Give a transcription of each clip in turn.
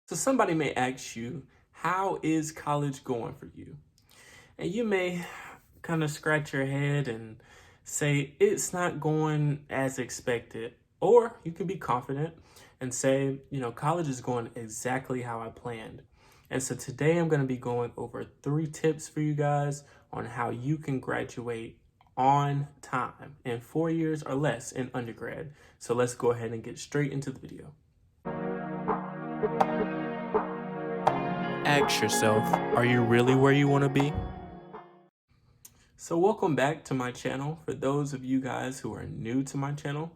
So somebody may ask you, how is college going for you? And you may kind of scratch your head and say, it's not going as expected. Or you can be confident and say, college is going exactly how I planned. And so today I'm going to be going over 3 tips for you guys on how you can graduate on time in 4 years or less in undergrad. So let's go ahead and get straight into the video. Ask yourself, are you really where you want to be? So welcome back to my channel. For those of you guys who are new to my channel,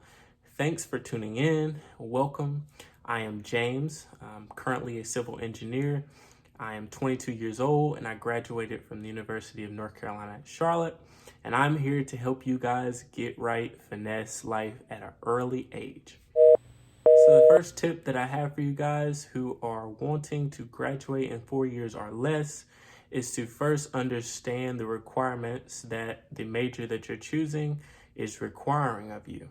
thanks for tuning in. Welcome. I am James. I'm currently a civil engineer. I am 22 years old and I graduated from the University of North Carolina at Charlotte. And I'm here to help you guys get right, finesse life at an early age. So the first tip that I have for you guys who are wanting to graduate in 4 years or less is to first understand the requirements that the major that you're choosing is requiring of you.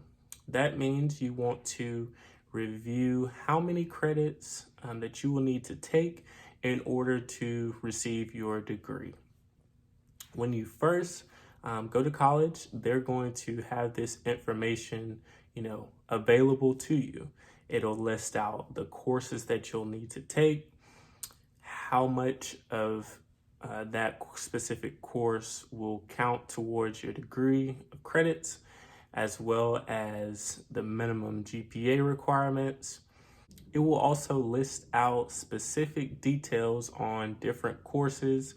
That means you want to review how many credits that you will need to take in order to receive your degree. When you first go to college, they're going to have this information, available to you. It'll list out the courses that you'll need to take, how much of that specific course will count towards your degree of credits, as well as the minimum GPA requirements. It will also list out specific details on different courses,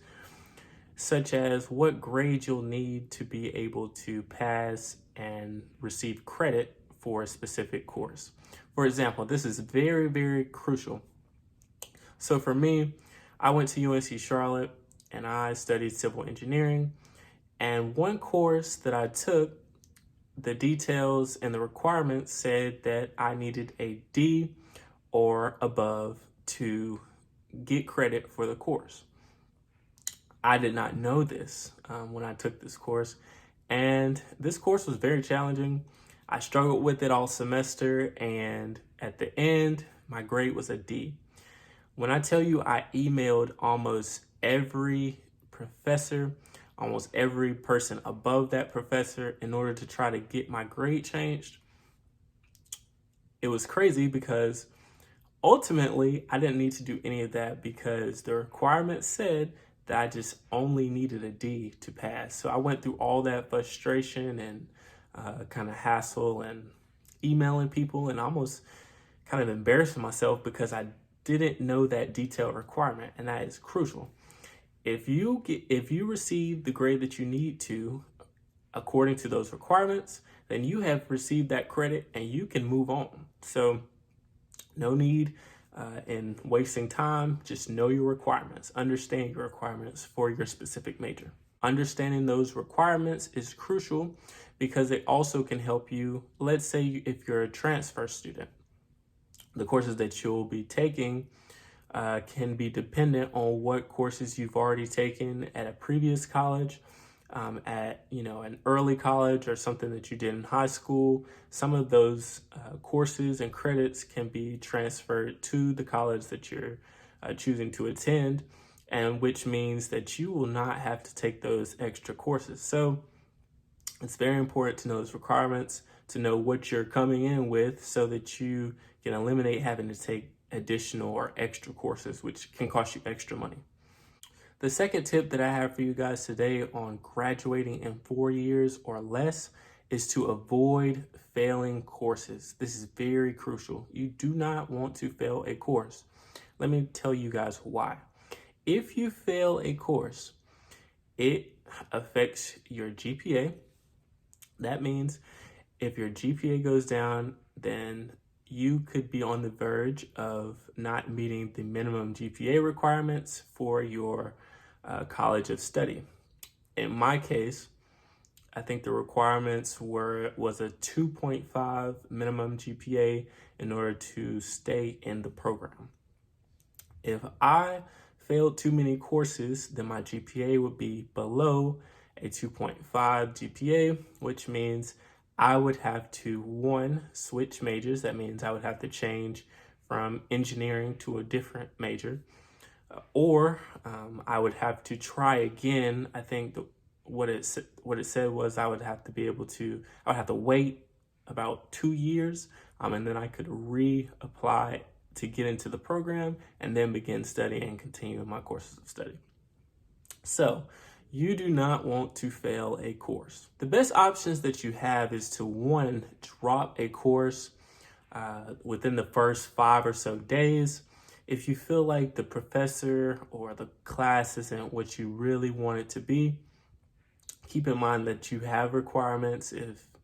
such as what grade you'll need to be able to pass and receive credit for a specific course. For example, this is very, very crucial. So for me, I went to UNC Charlotte and I studied civil engineering. And one course that I took, the details and the requirements said that I needed a D or above to get credit for the course. I did not know this when I took this course. And this course was very challenging. I struggled with it all semester, and at the end, my grade was a D. When I tell you I emailed almost every professor, almost every person above that professor in order to try to get my grade changed, it was crazy because ultimately I didn't need to do any of that because the requirement said that I just only needed a D to pass. So I went through all that frustration and kind of hassle and emailing people and almost kind of embarrassing myself because I didn't know that detailed requirement, and that is crucial. If you receive the grade that you need to according to those requirements, then you have received that credit and you can move on. So no need in wasting time. Just know your requirements. Understand your requirements for your specific major. Understanding those requirements is crucial because it also can help you. Let's say if you're a transfer student, the courses that you'll be taking can be dependent on what courses you've already taken at a previous college, at an early college or something that you did in high school. Some of those courses and credits can be transferred to the college that you're choosing to attend, and which means that you will not have to take those extra courses. So it's very important to know those requirements, to know what you're coming in with so that you can eliminate having to take additional or extra courses, which can cost you extra money. The second tip that I have for you guys today on graduating in 4 years or less is to avoid failing courses. This is very crucial. You do not want to fail a course. Let me tell you guys why. If you fail a course, it affects your GPA. That means if your GPA goes down, then you could be on the verge of not meeting the minimum GPA requirements for your college of study. In my case, I think the requirements was a 2.5 minimum GPA in order to stay in the program. If I failed too many courses, then my GPA would be below a 2.5 GPA, which means I would have to, one, switch majors. That means I would have to change from engineering to a different major, or I would have to try again. I think what it said was I would have to wait about 2 years, and then I could reapply to get into the program and then begin studying and continue my courses of study. So you do not want to fail a course. The best options that you have is to, one, drop a course within the first 5 or so days. If you feel like the professor or the class isn't what you really want it to be, keep in mind that you have requirements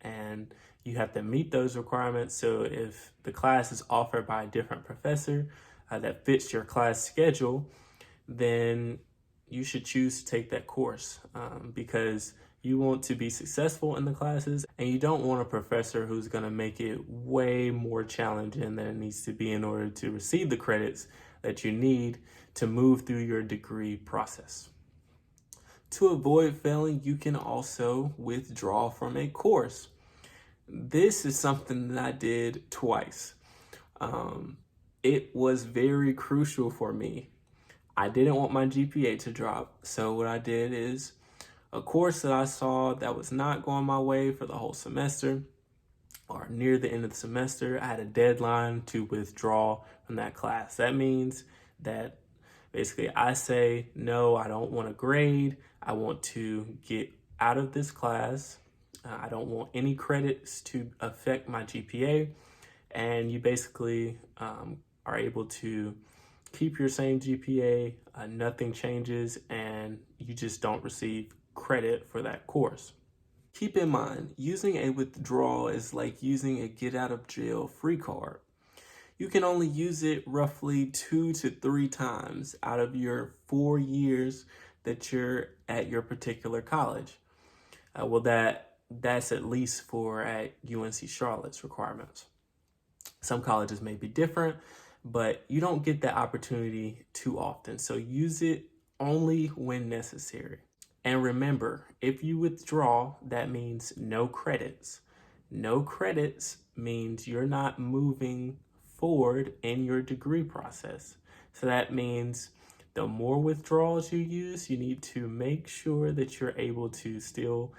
and you have to meet those requirements. So if the class is offered by a different professor that fits your class schedule, then you should choose to take that course because you want to be successful in the classes, and you don't want a professor who's going to make it way more challenging than it needs to be in order to receive the credits that you need to move through your degree process. To avoid failing, you can also withdraw from a course. This is something that I did twice. It was very crucial for me. I didn't want my GPA to drop, so what I did is a course that I saw that was not going my way for the whole semester or near the end of the semester, I had a deadline to withdraw from that class. That means that basically I say, no, I don't want a grade. I want to get out of this class. I don't want any credits to affect my GPA. And you basically are able to keep your same GPA, nothing changes, and you just don't receive credit for that course. Keep in mind, using a withdrawal is like using a get out of jail free card. You can only use it roughly 2 to 3 times out of your 4 years that you're at your particular college. That's at least for at UNC Charlotte's requirements. Some colleges may be different, but you don't get that opportunity too often. So use it only when necessary. And remember, if you withdraw, that means no credits. No credits means you're not moving forward in your degree process. So that means the more withdrawals you use, you need to make sure that you're able to still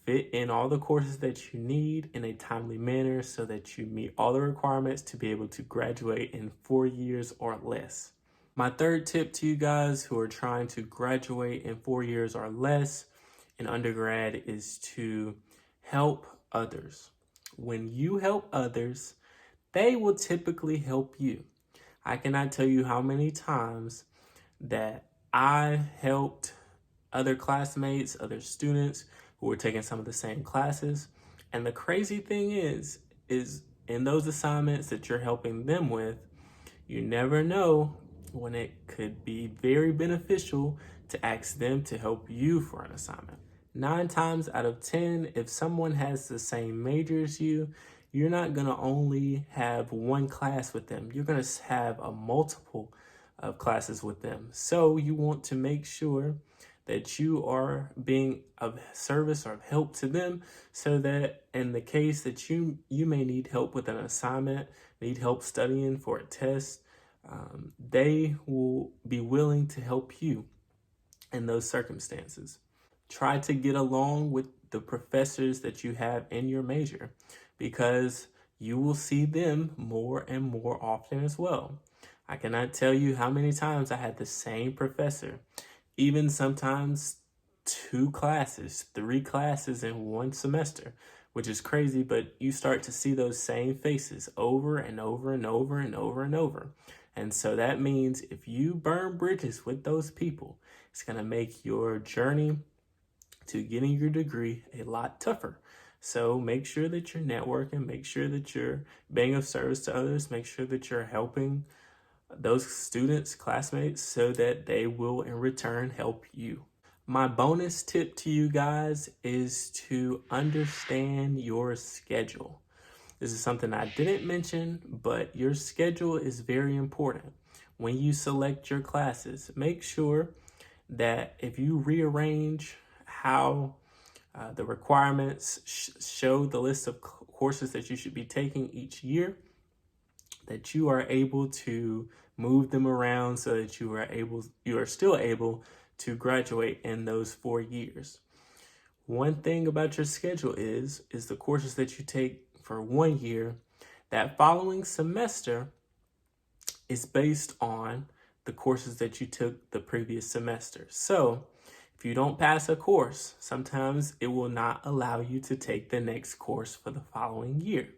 fit in all the courses that you need in a timely manner so that you meet all the requirements to be able to graduate in 4 years or less. My third tip to you guys who are trying to graduate in 4 years or less in undergrad is to help others. When you help others, they will typically help you. I cannot tell you how many times that I helped other classmates, other students who were taking some of the same classes. And the crazy thing is in those assignments that you're helping them with, you never know when it could be very beneficial to ask them to help you for an assignment. 9 times out of 10, if someone has the same major as you, you're not going to only have one class with them. You're going to have a multiple of classes with them. So you want to make sure that you are being of service or of help to them so that in the case that you may need help with an assignment, need help studying for a test, they will be willing to help you in those circumstances. Try to get along with the professors that you have in your major because you will see them more and more often as well. I cannot tell you how many times I had the same professor, even sometimes 2 classes, 3 classes in one semester, which is crazy, but you start to see those same faces over and over and over and over and over. And so that means if you burn bridges with those people, it's going to make your journey to getting your degree a lot tougher. So make sure that you're networking, make sure that you're being of service to others, make sure that you're helping those students, classmates, so that they will in return help you. My bonus tip to you guys is to understand your schedule. This is something I didn't mention, but your schedule is very important. When you select your classes, make sure that if you rearrange how the requirements show the list of courses that you should be taking each year, that you are able to move them around so that you are still able to graduate in those 4 years. One thing about your schedule is the courses that you take for 1 year, that following semester is based on the courses that you took the previous semester. So if you don't pass a course, sometimes it will not allow you to take the next course for the following year.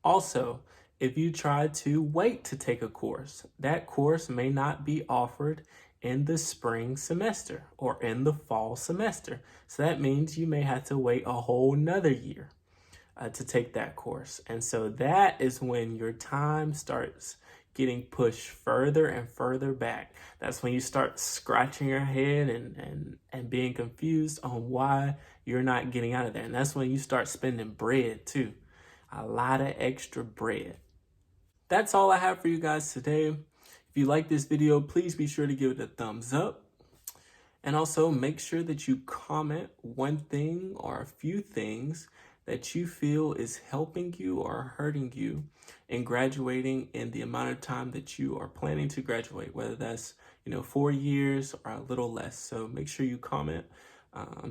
Also, if you try to wait to take a course, that course may not be offered in the spring semester or in the fall semester. So that means you may have to wait a whole nother year to take that course. And so that is when your time starts getting pushed further and further back. That's when you start scratching your head and being confused on why you're not getting out of there. And that's when you start spending bread too. A lot of extra bread. That's all I have for you guys today. If you like this video, please be sure to give it a thumbs up. And also make sure that you comment one thing or a few things that you feel is helping you or hurting you in graduating in the amount of time that you are planning to graduate, whether that's 4 years or a little less. So make sure you comment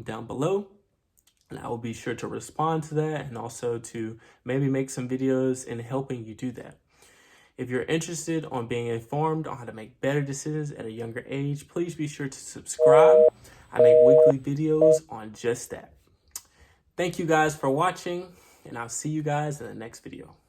down below, and I will be sure to respond to that and also to maybe make some videos in helping you do that. If you're interested on being informed on how to make better decisions at a younger age, please be sure to subscribe. I make weekly videos on just that. Thank you guys for watching, and I'll see you guys in the next video.